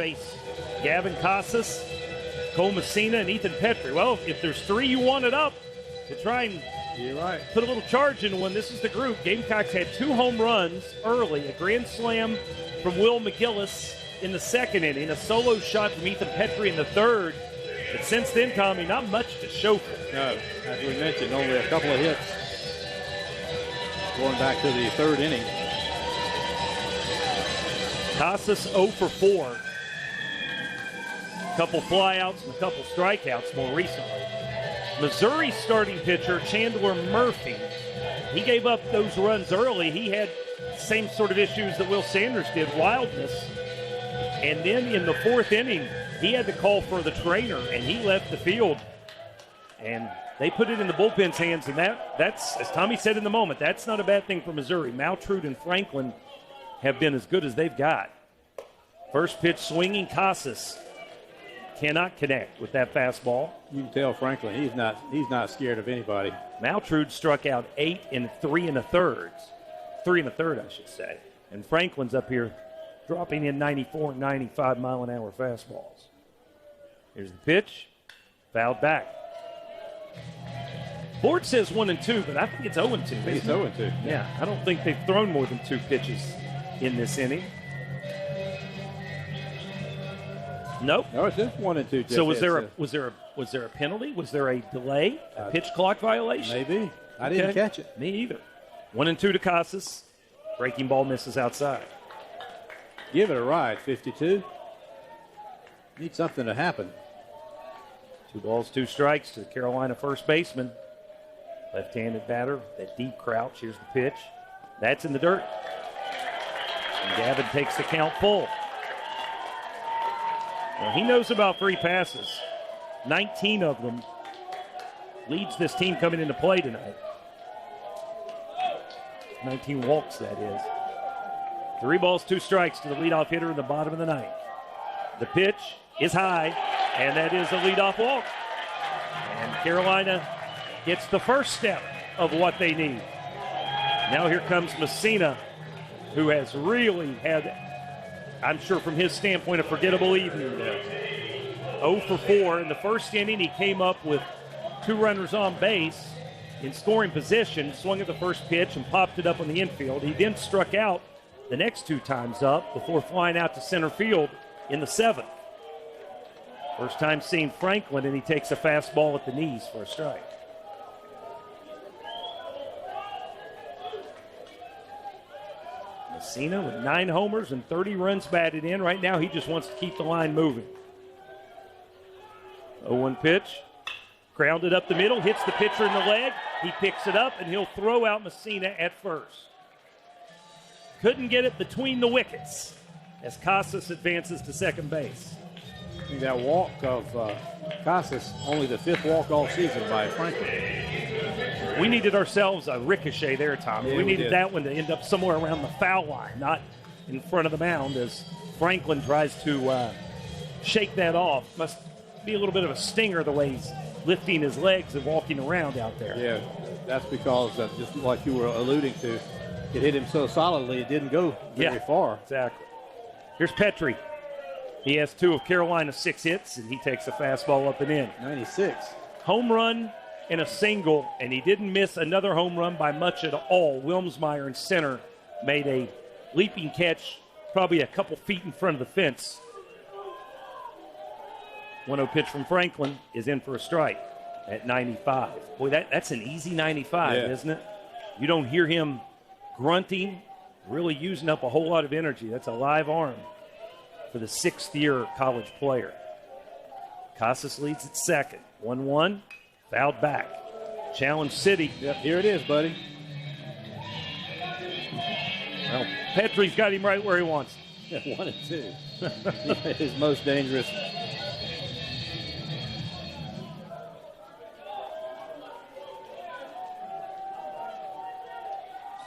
face Gavin Casas, Cole Messina, and Ethan Petry. Well, if there's three you wanted up to try and put a little charge into one, this is the group. Gamecocks had 2 home runs early, a grand slam from Will McGillis in the second inning, a solo shot from Ethan Petry in the third. But since then, Tommy, not much to show for it. No, as we mentioned, only a couple of hits going back to the third inning. Casas 0 for 4. A couple flyouts and a couple strikeouts more recently. Missouri starting pitcher Chandler Murphy, he gave up those runs early. He had the same sort of issues that Will Sanders did, wildness. And then in the fourth inning, he had to call for the trainer, and he left the field. And they put it in the bullpen's hands, and that's, as Tommy said in the moment, that's not a bad thing for Missouri. Maltrud and Franklin have been as good as they've got. First pitch swinging, Casas cannot connect with that fastball. You can tell Franklin, he's not scared of anybody. Maltrud struck out 8 in 3 1/3. 3 1/3, I should say. And Franklin's up here dropping in 94 and 95 mile-an-hour fastballs. Here's the pitch. Fouled back. Board says 1 and 2, but I think it's 0 and 2. I think it's 0 and 2. Yeah, I don't think they've thrown more than 2 pitches in this inning. Nope. No, it's just 1 and 2. So was there a penalty? Was there a delay? A pitch clock violation? Maybe. I didn't catch it. Me either. 1 and 2 to Casas. Breaking ball misses outside. Give it a ride, 52. Need something to happen. 2 balls, 2 strikes to the Carolina first baseman. Left-handed batter, that deep crouch. Here's the pitch. That's in the dirt. And Gavin takes the count full. Well, he knows about free passes. 19 of them. Leads this team coming into play tonight. 19 walks, that is. 3 balls, 2 strikes to the leadoff hitter in the bottom of the ninth. The pitch is high, and that is a leadoff walk. And Carolina gets the first step of what they need. Now here comes Messina, who has really had, I'm sure from his standpoint, a forgettable evening there. 0 for 4. In the first inning, he came up with 2 runners on base in scoring position, swung at the first pitch and popped it up on the infield. He then struck out the next 2 times up before flying out to center field in the 7th. First time seeing Franklin, and he takes a fastball at the knees for a strike. Messina with 9 homers and 30 runs batted in. Right now, he just wants to keep the line moving. 0-1 pitch. Grounded up the middle, hits the pitcher in the leg. He picks it up, and he'll throw out Messina at first. Couldn't get it between the wickets as Casas advances to second base. I think that walk of Casas, only the 5th walk all season by Franklin. We needed ourselves a ricochet there, Tom. Yeah, we needed did. that one to end up somewhere around the foul line, not in front of the mound as Franklin tries to shake that off. Must be a little bit of a stinger the way he's lifting his legs and walking around out there. Yeah, that's because, just like you were alluding to, it hit him so solidly it didn't go very far. Exactly. Here's Petry. He has 2 of Carolina's 6 hits, and he takes a fastball up and in. 96. Home run and a single, and he didn't miss another home run by much at all. Wilmsmeyer in center made a leaping catch probably a couple feet in front of the fence. 1-0 pitch from Franklin is in for a strike at 95. Boy, that's an easy 95, isn't it? You don't hear him grunting, really using up a whole lot of energy. That's a live arm for the 6th-year college player. Casas leads at second. 1-1, fouled back. Challenge City. Yep, here it is, buddy. Well, Petry's got him right where he wants him. 1 and 2. His most dangerous.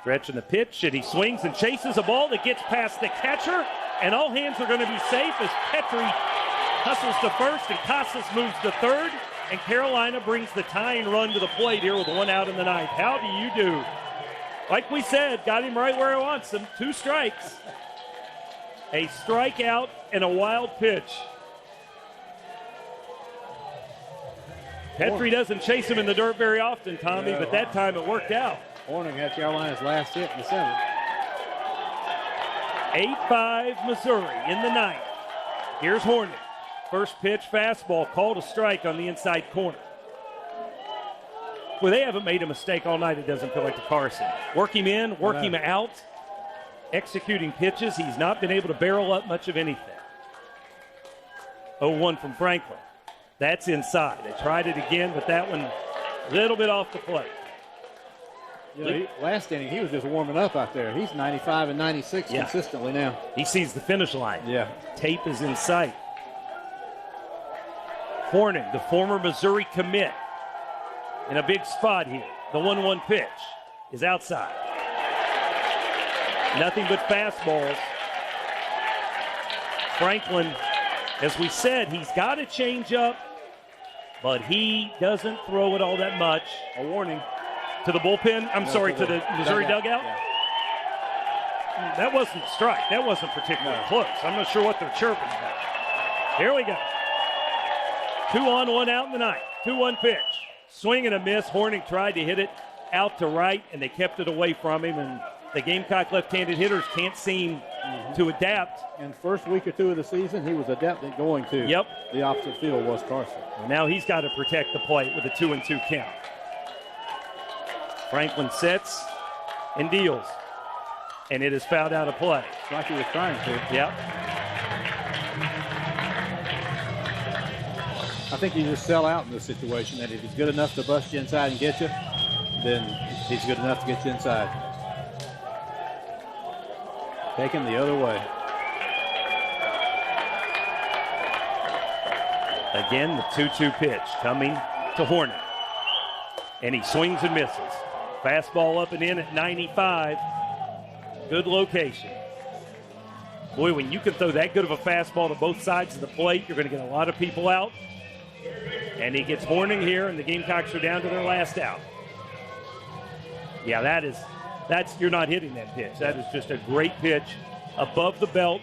Stretching the pitch, and he swings and chases a ball that gets past the catcher, and all hands are going to be safe as Petry hustles to first and Casas moves to third, and Carolina brings the tying run to the plate here with 1 out in the ninth. How do you do? Like we said, got him right where he wants him. 2 strikes. A strikeout and a wild pitch. Petry doesn't chase him in the dirt very often, Tommy, but that time it worked out. Hornung had Carolina's last hit in the 7th. 8-5 Missouri in the 9th. Here's Hornung. First pitch fastball, called a strike on the inside corner. Well, they haven't made a mistake all night, it doesn't feel like to Carson. Work him in, work him out, executing pitches. He's not been able to barrel up much of anything. 0-1 from Franklin. That's inside. They tried it again, but that one a little bit off the plate. Yeah, last inning, he was just warming up out there. He's 95 and 96 consistently now. He sees the finish line. Yeah. Tape is in sight. Hornung, the former Missouri commit, in a big spot here. The 1-1 pitch is outside. Nothing but fastballs. Franklin, as we said, he's got a change-up, but he doesn't throw it all that much. A warning. To the bullpen? To the Missouri dugout? Yeah. That wasn't a strike. That wasn't particularly close. I'm not sure what they're chirping about. Here we go. 2 on, 1 out in the 9th. 2-1 pitch. Swing and a miss. Hornung tried to hit it out to right, and they kept it away from him. And the Gamecock left-handed hitters can't seem to adapt. In the first week or two of the season, he was adept at going to the opposite field was Carson. Well, now he's got to protect the plate with a 2-2 count. Franklin sets and deals, and it is fouled out of play. It's like he was trying to. Yep. I think you just sell out in this situation, that if he's good enough to bust you inside and get you, then he's good enough to get you inside. Take him the other way. Again, the 2-2 pitch coming to Hornung, and he swings and misses. Fastball up and in at 95. Good location. Boy, when you can throw that good of a fastball to both sides of the plate, you're going to get a lot of people out. And he gets Hornung here, and the Gamecocks are down to their last out. Yeah, that's you're not hitting that pitch. That is just a great pitch above the belt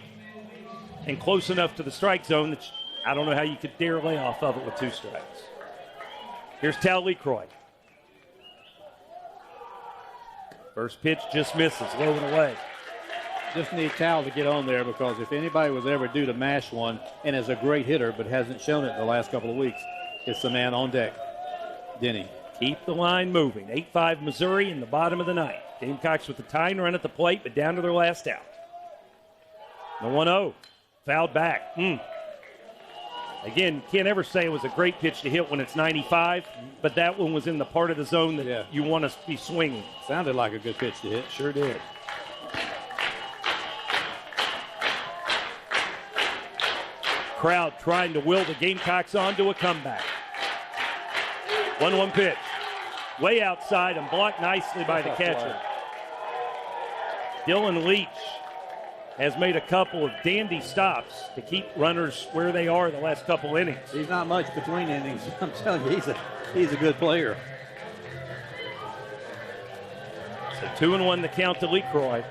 and close enough to the strike zone that I don't know how you could dare lay off of it with 2 strikes. Here's LeCroy. First pitch just misses, low and away. Just need Tal to get on there, because if anybody was ever due to mash one and is a great hitter but hasn't shown it in the last couple of weeks, it's the man on deck, Denny. Keep the line moving. 8-5 Missouri in the bottom of the 9th. Gamecocks with the tying run at the plate, but down to their last out. The 1-0. Fouled back. Again, you can't ever say it was a great pitch to hit when it's 95, but that one was in the part of the zone that you want to be swinging. Sounded like a good pitch to hit. Sure did. Crowd trying to will the Gamecocks on to a comeback. 1-1 pitch. Way outside and blocked nicely by the catcher. Dylan Leach has made a couple of dandy stops to keep runners where they are the last couple innings. He's not much between innings. I'm telling you, he's a good player. So 2-1 the count to LeCroy.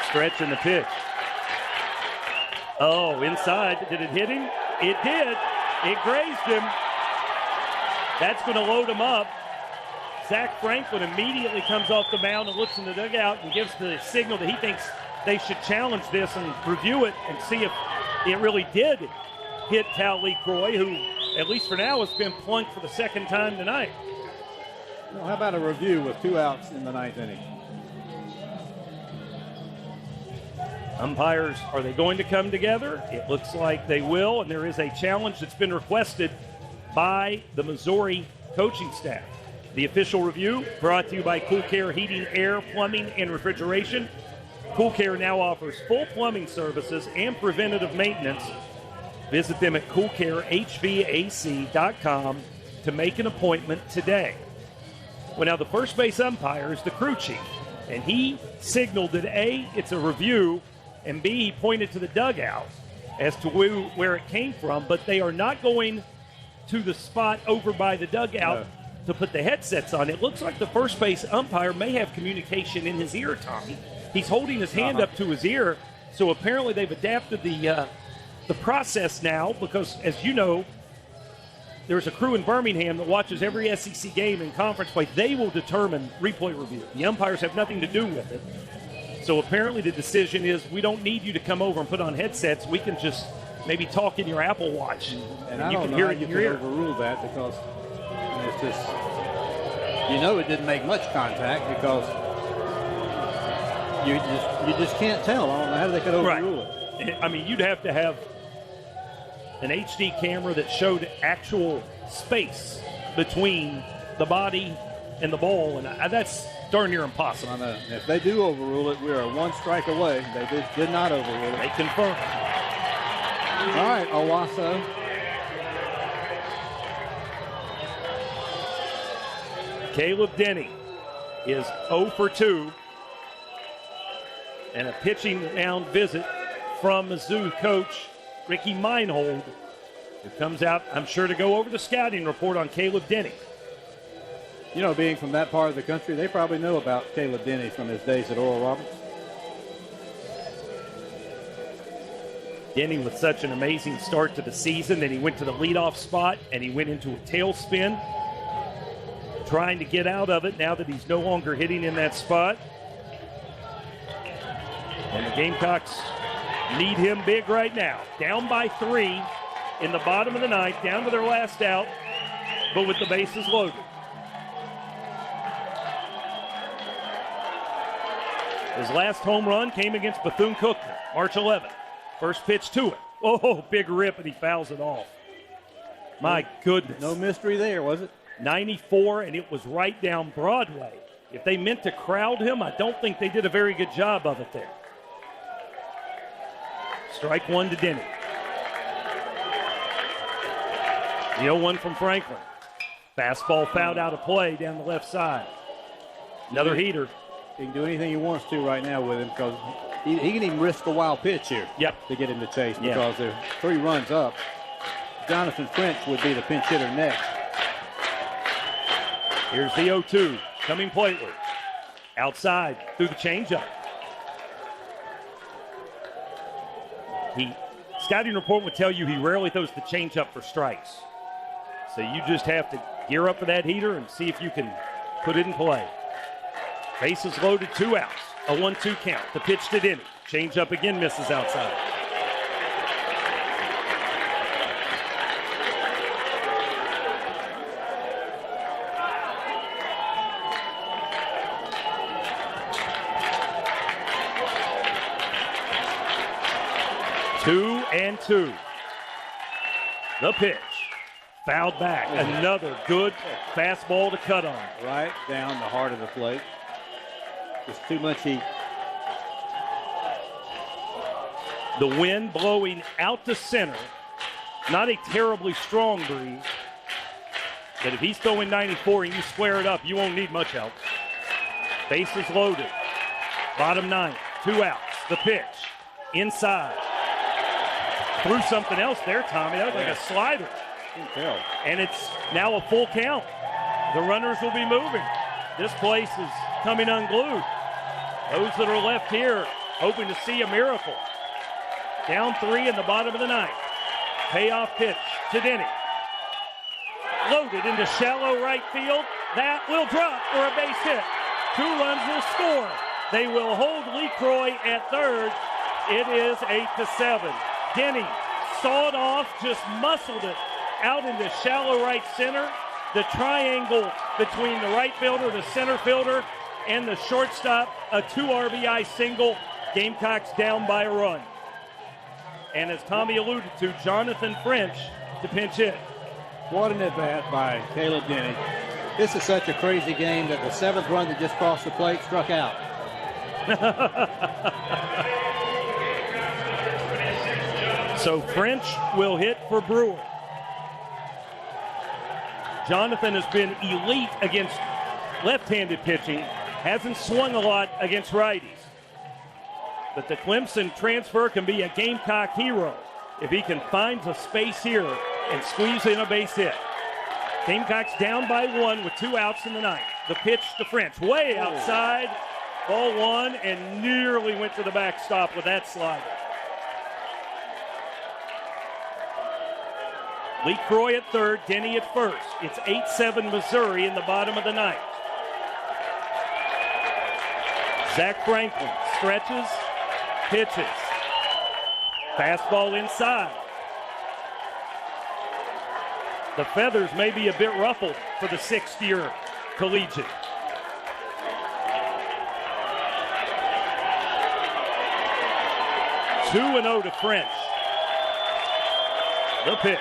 Stretch in the pitch. Oh, inside. Did it hit him? It did. It grazed him. That's going to load him up. Zach Franklin immediately comes off the mound and looks in the dugout and gives the signal that he thinks they should challenge this and review it and see if it really did hit LeCroy, who, at least for now, has been plunked for the second time tonight. Well, how about a review with 2 outs in the 9th inning? Umpires, are they going to come together? It looks like they will, and there is a challenge that's been requested by the Missouri coaching staff. The official review brought to you by Cool Care Heating, Air, Plumbing, and Refrigeration. Cool Care now offers full plumbing services and preventative maintenance. Visit them at coolcarehvac.com to make an appointment today. Well, now the first base umpire is the crew chief, and he signaled that A, it's a review, and B, he pointed to the dugout as to where it came from, but they are not going to the spot over by the dugout to put the headsets on. It looks like the first base umpire may have communication in his ear, Tommy. He's holding his hand up to his ear, so apparently they've adapted the process now because, as you know, there's a crew in Birmingham that watches every SEC game in conference play. They will determine replay review. The umpires have nothing to do with it. So apparently the decision is we don't need you to come over and put on headsets. We can just maybe talk in your Apple Watch. And I don't know how you can overrule that because it's just, it didn't make much contact because you just can't tell. I don't know how they could overrule it. I mean, you'd have to have an HD camera that showed actual space between the body and the ball, and that's darn near impossible. I know. If they do overrule it, we are one strike away. They did not overrule it. They confirm. All right, Owasso. Caleb Denny is 0 for 2. And a pitching mound visit from Mizzou coach Ricky Meinhold, who comes out, I'm sure, to go over the scouting report on Caleb Denny. Being from that part of the country, they probably know about Caleb Denny from his days at Oral Roberts. Denny with such an amazing start to the season. Then he went to the leadoff spot, and he went into a tailspin, trying to get out of it now that he's no longer hitting in that spot. And the Gamecocks need him big right now. Down by 3 in the bottom of the ninth, down to their last out, but with the bases loaded. His last home run came against Bethune-Cookman, March 11th. First pitch to it. Oh, big rip, and he fouls it off. My goodness. No mystery there, was it? 94, and it was right down Broadway. If they meant to crowd him, I don't think they did a very good job of it there. Strike one to Denny. The 0-1 from Franklin. Fastball fouled out of play down the left side. Another heater. He can do anything he wants to right now with him because he can even risk a wild pitch here to get him to chase because they're 3 runs up. Jonathan French would be the pinch hitter next. Here's the 0-2 coming plateward. Outside through the changeup. Scouting report would tell you he rarely throws the changeup for strikes. So you just have to gear up for that heater and see if you can put it in play. Bases loaded, 2 outs. A 1-2 count. The pitch to Denny. Changeup again misses outside. Two and 2. The pitch. Fouled back. Another good fastball to cut on. Right down the heart of the plate. Just too much heat. The wind blowing out to center. Not a terribly strong breeze. But if he's throwing 94 and you square it up, you won't need much help. Bases loaded. Bottom 9. 2 outs. The pitch. Inside. Threw something else there, Tommy. That was like a slider. And it's now a full count. The runners will be moving. This place is coming unglued. Those that are left here hoping to see a miracle. Down 3 in the bottom of the ninth. Payoff pitch to Denny. Loaded into shallow right field. That will drop for a base hit. 2 runs will score. They will hold LeCroy at third. It is 8-7. Denny sawed off, just muscled it out into shallow right center. The triangle between the right fielder, the center fielder, and the shortstop, a 2 RBI single. Gamecocks down by a run. And as Tommy alluded to, Jonathan French to pinch hit. What an at-bat by Caleb Denny. This is such a crazy game that the 7th run that just crossed the plate struck out. So French will hit for Brewer. Jonathan has been elite against left-handed pitching, hasn't swung a lot against righties. But the Clemson transfer can be a Gamecock hero if he can find a space here and squeeze in a base hit. Gamecocks down by 1 with 2 outs in the ninth. The pitch to French, way outside. Ball 1 and nearly went to the backstop with that slider. LeCroy at third, Denny at first. It's 8-7 Missouri in the bottom of the ninth. Zach Franklin stretches, pitches. Fastball inside. The feathers may be a bit ruffled for the sixth-year collegiate. Two and 0 to French. The pitch.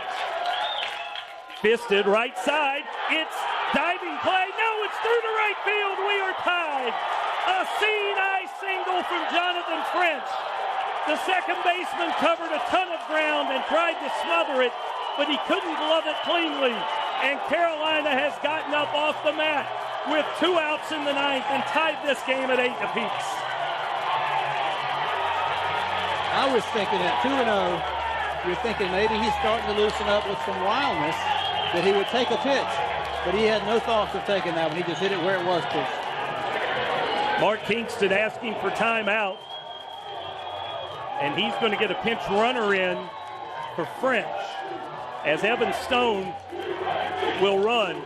Fisted right side. It's diving play. No, it's through to right field. We are tied. A seeing-eye single from Jonathan French. The second baseman covered a ton of ground and tried to smother it, but he couldn't glove it cleanly. And Carolina has gotten up off the mat with 2 outs in the ninth and tied this game at 8 apiece. I was thinking at 2-0, you're thinking maybe he's starting to loosen up with some wildness, that he would take a pitch. But he had no thoughts of taking that one. He just hit it where it was pitched. Mark Kingston asking for timeout. And he's going to get a pinch runner in for French, as Evan Stone will run.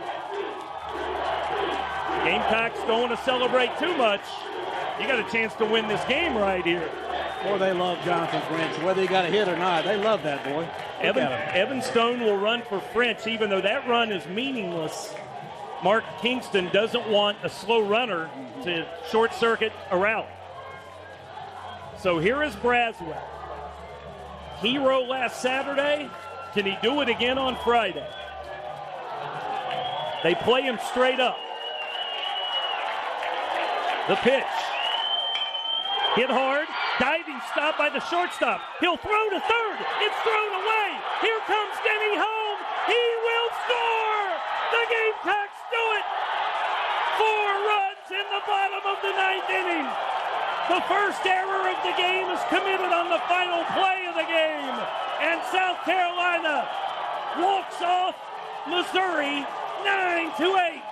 Gamecocks don't want to celebrate too much. You got a chance to win this game right here. Boy, they love Jonathan French, whether he got a hit or not. They love that boy. Evan Stone will run for French, even though that run is meaningless. Mark Kingston doesn't want a slow runner to short-circuit a route. So here is Braswell. Hero last Saturday. Can he do it again on Friday? They play him straight up. The pitch. Hit hard. Diving stop by the shortstop. He'll throw to third. It's thrown away. Here comes Denny home. He will score. The Gamecocks do it. 4 runs in the bottom of the ninth inning. The first error of the game is committed on the final play of the game. And South Carolina walks off Missouri 9-8.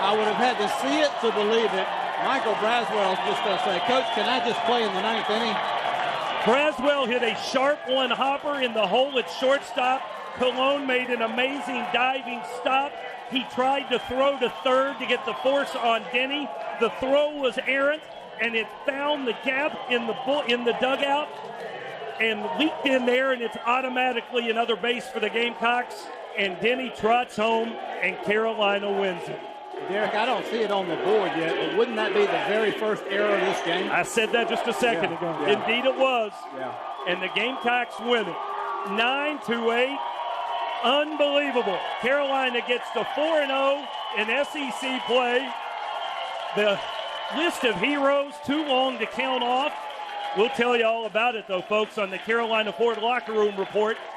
I would have had to see it to believe it. Michael Braswell's just going to say, Coach, can I just play in the ninth inning? Braswell hit a sharp one hopper in the hole at shortstop. Cologne made an amazing diving stop. He tried to throw to third to get the force on Denny. The throw was errant, and it found the gap in the dugout and leaked in there, and it's automatically another base for the Gamecocks. And Denny trots home, and Carolina wins it. Derek, I don't see it on the board yet, but wouldn't that be the very first error of this game? I said that just a second ago. Yeah. Indeed it was. Yeah. And the Gamecocks win it 9-8. Unbelievable. Carolina gets to 4-0 in SEC play. The list of heroes, too long to count off. We'll tell you all about it, though, folks, on the Carolina Ford Locker Room Report.